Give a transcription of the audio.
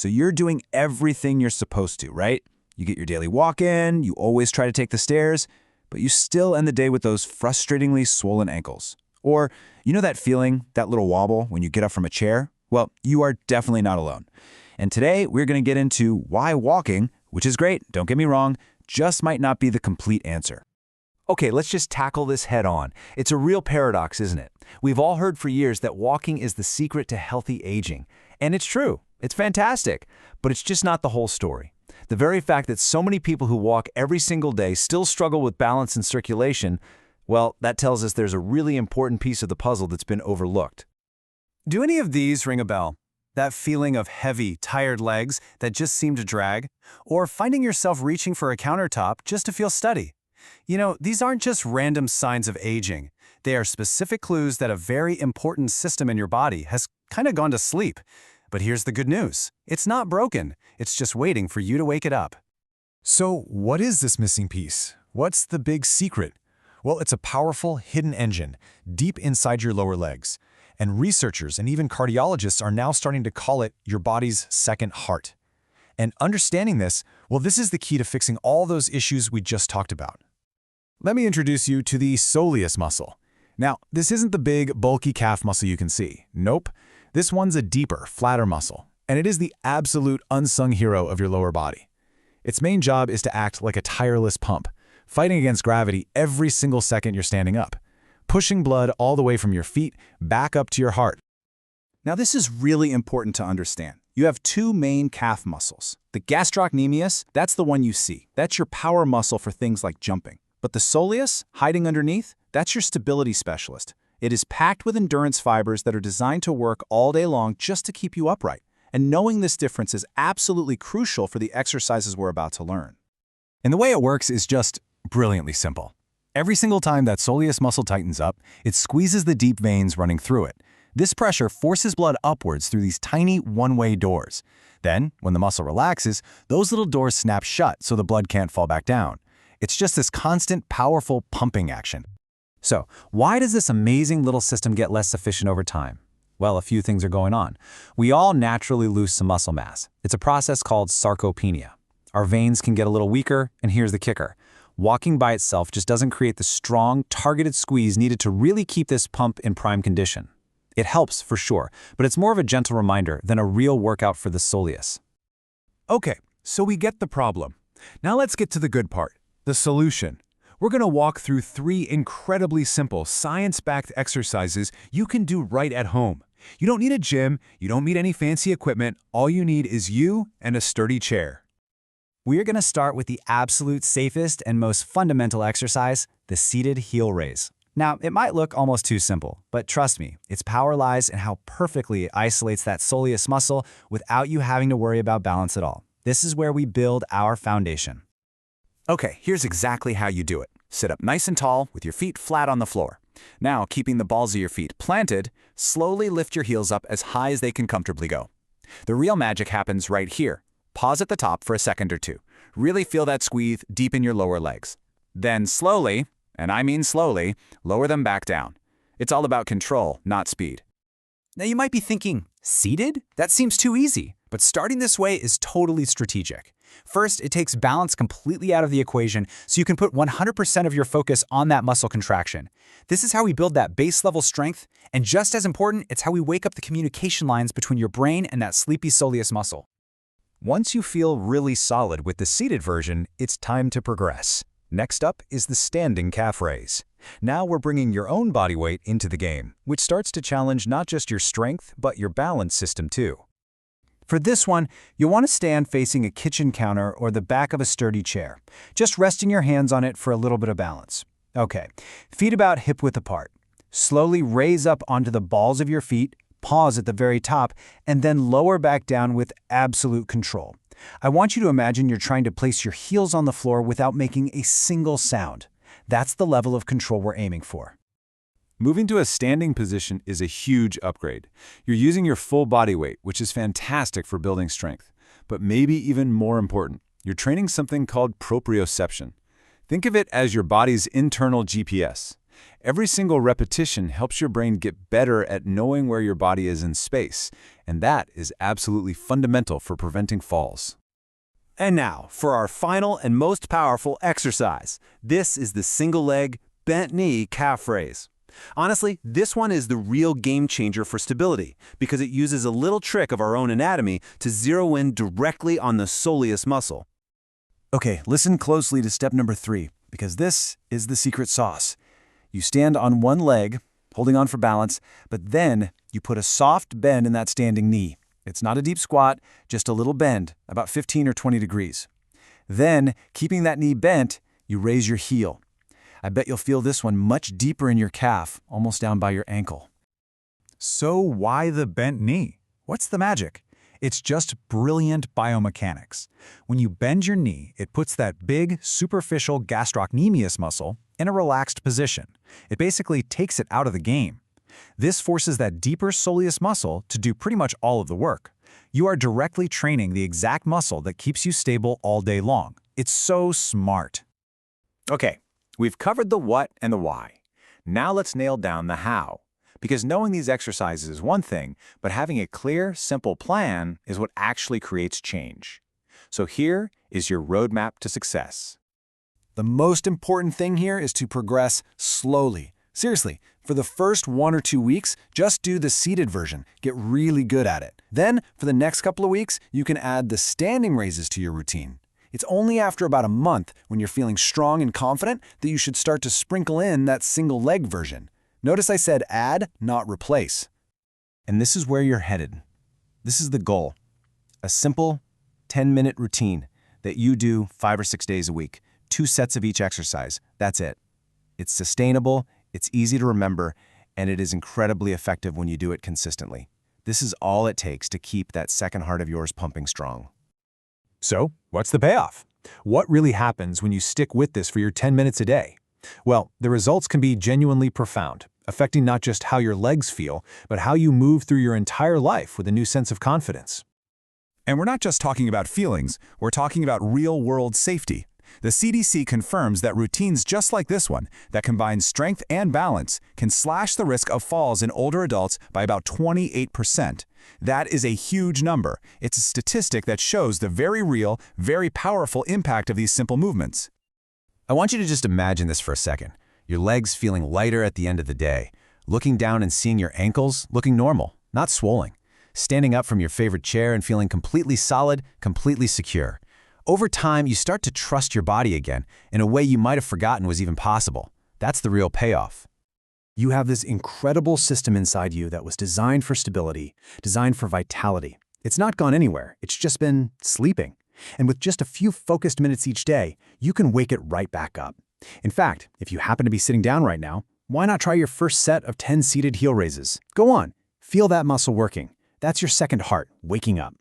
So you're doing everything you're supposed to, right? You get your daily walk in, you always try to take the stairs, but you still end the day with those frustratingly swollen ankles. Or, you know that feeling, that little wobble when you get up from a chair? Well, you are definitely not alone. And today, we're going to get into why walking, which is great, don't get me wrong, just might not be the complete answer. Okay, let's just tackle this head on. It's a real paradox, isn't it? We've all heard for years that walking is the secret to healthy aging. And it's true. It's fantastic. But it's just not the whole story. The very fact that so many people who walk every single day still struggle with balance and circulation, well, that tells us there's a really important piece of the puzzle that's been overlooked. Do any of these ring a bell? That feeling of heavy, tired legs that just seem to drag? Or finding yourself reaching for a countertop just to feel steady? You know, these aren't just random signs of aging. They are specific clues that a very important system in your body has kind of gone to sleep. But here's the good news. It's not broken. It's just waiting for you to wake it up. So what is this missing piece? What's the big secret? Well, it's a powerful, hidden engine deep inside your lower legs. And researchers and even cardiologists are now starting to call it your body's second heart. And understanding this, well, this is the key to fixing all those issues we just talked about. Let me introduce you to the soleus muscle. Now, this isn't the big, bulky calf muscle you can see. Nope. This one's a deeper, flatter muscle, and it is the absolute unsung hero of your lower body. Its main job is to act like a tireless pump, fighting against gravity every single second you're standing up, pushing blood all the way from your feet back up to your heart. Now, this is really important to understand. You have two main calf muscles. The gastrocnemius, that's the one you see. That's your power muscle for things like jumping. But the soleus, hiding underneath, that's your stability specialist. It is packed with endurance fibers that are designed to work all day long just to keep you upright. And knowing this difference is absolutely crucial for the exercises we're about to learn. And the way it works is just brilliantly simple. Every single time that soleus muscle tightens up, it squeezes the deep veins running through it. This pressure forces blood upwards through these tiny one-way doors. Then, when the muscle relaxes, those little doors snap shut so the blood can't fall back down. It's just this constant, powerful pumping action. So, why does this amazing little system get less efficient over time? Well, a few things are going on. We all naturally lose some muscle mass. It's a process called sarcopenia. Our veins can get a little weaker, and here's the kicker. Walking by itself just doesn't create the strong, targeted squeeze needed to really keep this pump in prime condition. It helps, for sure, but it's more of a gentle reminder than a real workout for the soleus. Okay, so we get the problem. Now let's get to the good part, the solution. We're going to walk through 3 incredibly simple, science-backed exercises you can do right at home. You don't need a gym, you don't need any fancy equipment, all you need is you and a sturdy chair. We're going to start with the absolute safest and most fundamental exercise, the seated heel raise. Now, it might look almost too simple, but trust me, its power lies in how perfectly it isolates that soleus muscle without you having to worry about balance at all. This is where we build our foundation. Okay, here's exactly how you do it. Sit up nice and tall with your feet flat on the floor. Now, keeping the balls of your feet planted, slowly lift your heels up as high as they can comfortably go. The real magic happens right here. Pause at the top for a second or two. Really feel that squeeze deep in your lower legs. Then slowly, and I mean slowly, lower them back down. It's all about control, not speed. Now you might be thinking, seated? That seems too easy. But starting this way is totally strategic. First, it takes balance completely out of the equation so you can put 100% of your focus on that muscle contraction. This is how we build that base level strength, and just as important, it's how we wake up the communication lines between your brain and that sleepy soleus muscle. Once you feel really solid with the seated version, it's time to progress. Next up is the standing calf raise. Now we're bringing your own body weight into the game, which starts to challenge not just your strength, but your balance system too. For this one, you'll want to stand facing a kitchen counter or the back of a sturdy chair, just resting your hands on it for a little bit of balance. Okay, feet about hip-width apart. Slowly raise up onto the balls of your feet, pause at the very top, and then lower back down with absolute control. I want you to imagine you're trying to place your heels on the floor without making a single sound. That's the level of control we're aiming for. Moving to a standing position is a huge upgrade. You're using your full body weight, which is fantastic for building strength. But maybe even more important, you're training something called proprioception. Think of it as your body's internal GPS. Every single repetition helps your brain get better at knowing where your body is in space, and that is absolutely fundamental for preventing falls. And now, for our final and most powerful exercise. This is the single leg, bent knee calf raise. Honestly, this one is the real game changer for stability because it uses a little trick of our own anatomy to zero in directly on the soleus muscle. Okay, listen closely to step number 3 because this is the secret sauce. You stand on one leg, holding on for balance, but then you put a soft bend in that standing knee. It's not a deep squat, just a little bend, about 15 or 20 degrees. Then, keeping that knee bent, you raise your heel. I bet you'll feel this one much deeper in your calf, almost down by your ankle. So why the bent knee? What's the magic? It's just brilliant biomechanics. When you bend your knee, it puts that big, superficial gastrocnemius muscle in a relaxed position. It basically takes it out of the game. This forces that deeper soleus muscle to do pretty much all of the work. You are directly training the exact muscle that keeps you stable all day long. It's so smart. Okay, we've covered the what and the why. Now let's nail down the how. Because knowing these exercises is one thing, but having a clear, simple plan is what actually creates change. So here is your roadmap to success. The most important thing here is to progress slowly. Seriously, for the first 1 or 2 weeks, just do the seated version. Get really good at it. Then, for the next couple of weeks, you can add the standing raises to your routine. It's only after about a month, when you're feeling strong and confident, that you should start to sprinkle in that single leg version. Notice I said add, not replace. And this is where you're headed. This is the goal. A simple 10-minute routine that you do 5 or 6 days a week. 2 sets of each exercise. That's it. It's sustainable, it's easy to remember, and it is incredibly effective when you do it consistently. This is all it takes to keep that second heart of yours pumping strong. So, what's the payoff? What really happens when you stick with this for your 10 minutes a day? Well, the results can be genuinely profound, affecting not just how your legs feel, but how you move through your entire life with a new sense of confidence. And we're not just talking about feelings, we're talking about real-world safety. The CDC confirms that routines just like this one, that combine strength and balance, can slash the risk of falls in older adults by about 28%. That is a huge number. It's a statistic that shows the very real, very powerful impact of these simple movements. I want you to just imagine this for a second. Your legs feeling lighter at the end of the day, looking down and seeing your ankles looking normal, not swollen, standing up from your favorite chair and feeling completely solid, completely secure. Over time, you start to trust your body again in a way you might have forgotten was even possible. That's the real payoff. You have this incredible system inside you that was designed for stability, designed for vitality. It's not gone anywhere. It's just been sleeping. And with just a few focused minutes each day, you can wake it right back up. In fact, if you happen to be sitting down right now, why not try your first set of 10 seated heel raises? Go on, feel that muscle working. That's your second heart, waking up.